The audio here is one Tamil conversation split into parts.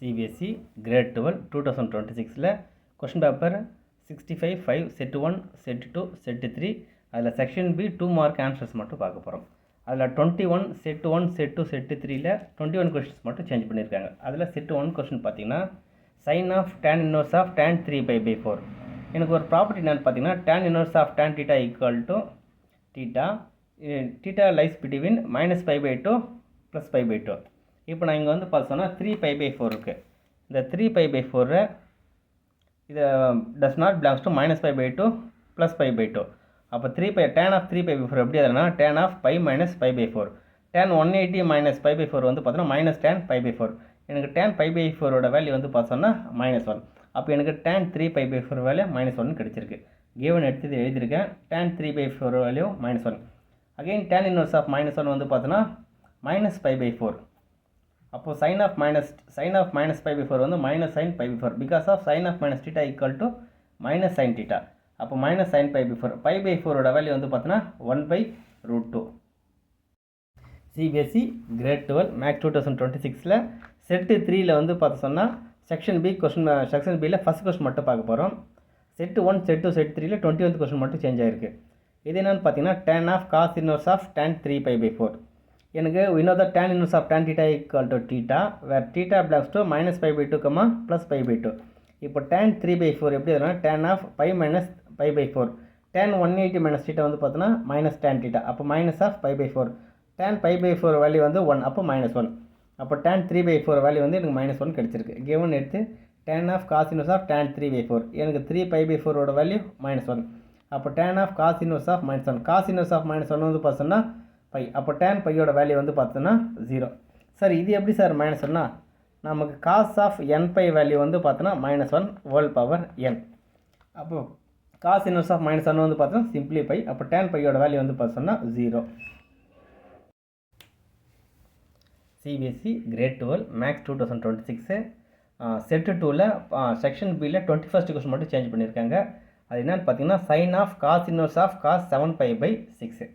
CBSE Grade 12 2026 question paper 65 5 set 1 set 2 set 3 அதில் செக்ஷன் பி 2 மார்க் ஆன்சர்ஸ் மட்டும் பார்க்க போகிறோம். அதில் 21 செட் 1 செட் 2 செட் 3ல் 21 கொஷின்ஸ் மட்டும் சேஞ்ச் பண்ணியிருக்காங்க. அதில் செட் 1 கொஷின் பார்த்தீங்கன்னா sine of tan inverse of tan 3π/4. எனக்கு ஒரு ப்ராப்பர்ட்டி என்னன்னு பார்த்தீங்கன்னா tan inverse of tan θ equal to θ lies between -π/2 + π/2. இப்போ நான் இங்கே வந்து பார்த்தோன்னா 3π/4 இருக்குது. இந்த 3π/4 இது டஸ் நாட் பிலாங்ஸ் டு -π/2 + π/2. அப்போ tan ஆஃப் 3π/4 எப்படி அதுனா tan ஆஃப் π - π/4. tan 180 - π/4 வந்து பார்த்தோன்னா -tan π/4. எனக்கு tan π/4ஓட வேல்யூ வந்து பார்த்தோன்னா -1. அப்போ எனக்கு tan 3π/4 வேல்யூ -1 கிடச்சிருக்கு. கிவன் எடுத்து எழுதியிருக்கேன். tan 3/4 value -1. Again tan inverse of -1 வந்து பார்த்தோன்னா -π/4. அப்போ sin of -π/4 வந்து -sin π/4 because of sin of -θ equal to -sin θ. அப்போ -sin π/4 π/4ஓட வேல்யூ வந்து பார்த்தோன்னா 1/√2. CBSE Grade 12 மேக்ஸ் 2026ல் செட் 3ல் வந்து பார்த்து சொன்னால் செக்ஷன் பியில் ஃபஸ்ட் கொஸ்டின் மட்டும் பார்க்க போகிறோம். செட் 1 செட் 2 செட் 3ல் 21 கொஸ்டின் மட்டும் சேஞ்ச் ஆகிருக்கு. இது என்னென்னு பார்த்தீங்கன்னா tan of cos inverse of tan 3π/4. எனக்கு we know that tan inverse of tan θ equal to θ where θ belongs to -π/2, +π/2. இப்போ tan 3/4 எப்படி வரும்னா tan of π - π/4. tan 180 - θ வந்து பார்த்தோன்னா -tan θ. அப்போ -of π/4. tan π/4 வேல்யூ வந்து 1. அப்போ -1. அப்போ tan 3/4 வேல்யூ வந்து எனக்கு -1 கிடச்சிருக்கு. கிவன் எடுத்து tan of cos inverse of tan 3/4 எனக்கு 3π/4ஓட வேல்யூ -1. அப்போ tan of cos inverse of -1. cos inverse of -1 வந்து பார்த்தோன்னா π. அப்போ tan πயோட வேல்யூ வந்து பார்த்தோன்னா 0. சார் இது எப்படி சார் -1னா நமக்கு cos ஆஃப் nπ வேல்யூ வந்து பார்த்தோன்னா -1/n. அப்போ cos இன்வர்ஸ் ஆஃப் -1 வந்து பார்த்தோன்னா சிம்பிளி π. அப்போ tan πயோட வேல்யூ வந்து பார்த்தோன்னா 0. CBSE Grade 12 மேக்ஸ் 2026 செட் 2ல் செக்ஷன் பியில் 21st கொஸ்டின் மட்டும் சேஞ்ச் பண்ணியிருக்காங்க. அது என்னென்னு பார்த்தீங்கன்னா sine of cos inverse of cos 7π/6.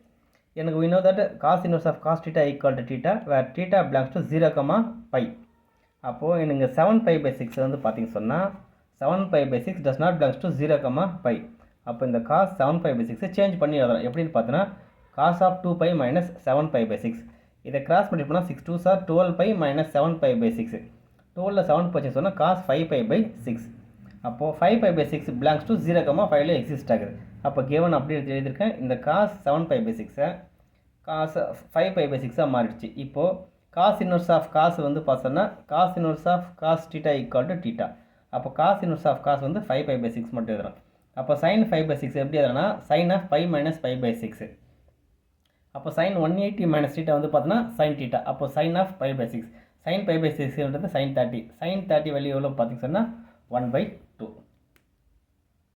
எனக்கு we know that cos inverse of cos θ equal to θ where θ belongs to 0, π. அப்போது எனக்கு 7π/6 வந்து பார்த்திங்க சொன்னால் 7π/6 does not belongs to 0, π. அப்போ இந்த cos 7π/6 சேஞ்ச் பண்ணி எழுதலாம். எப்படின்னு பார்த்தோன்னா cos of 2π - 7π/6. இதை கிராஸ் பண்ணி போனால் 6 2s are 12π - 7π/6. 12ல் 7 போச்சு சொன்னால் cos 5π/6. அப்போது 5π/6 belongs to 0, 5ல எக்ஸிஸ்ட் ஆகுது. அப்போ கிவன் அப்படி எழுதியிருக்கேன். இந்த cos 7π/6 cos 5π/6 மாறிடுச்சு. இப்போது cos இன்வர்ஸ் ஆஃப் cos வந்து பார்த்தோன்னா cos inverse of cos θ equal to θ. அப்போ cos இன்வர்ஸ் ஆஃப் cos வந்து 5π/6 மட்டும் எழுதுறோம். அப்போ sin 5/6 எப்படி எழுதுறோன்னா sin ஆஃப் π - π/6. அப்போ sin 180 - θ வந்து பார்த்தோன்னா sin θ. அப்போ sin ஆஃப் π/6. sin π/6ன்றது sin 30. sin 30 வேல்யூ எவ்வளோ பார்த்திங்க சொன்னால் 1/2.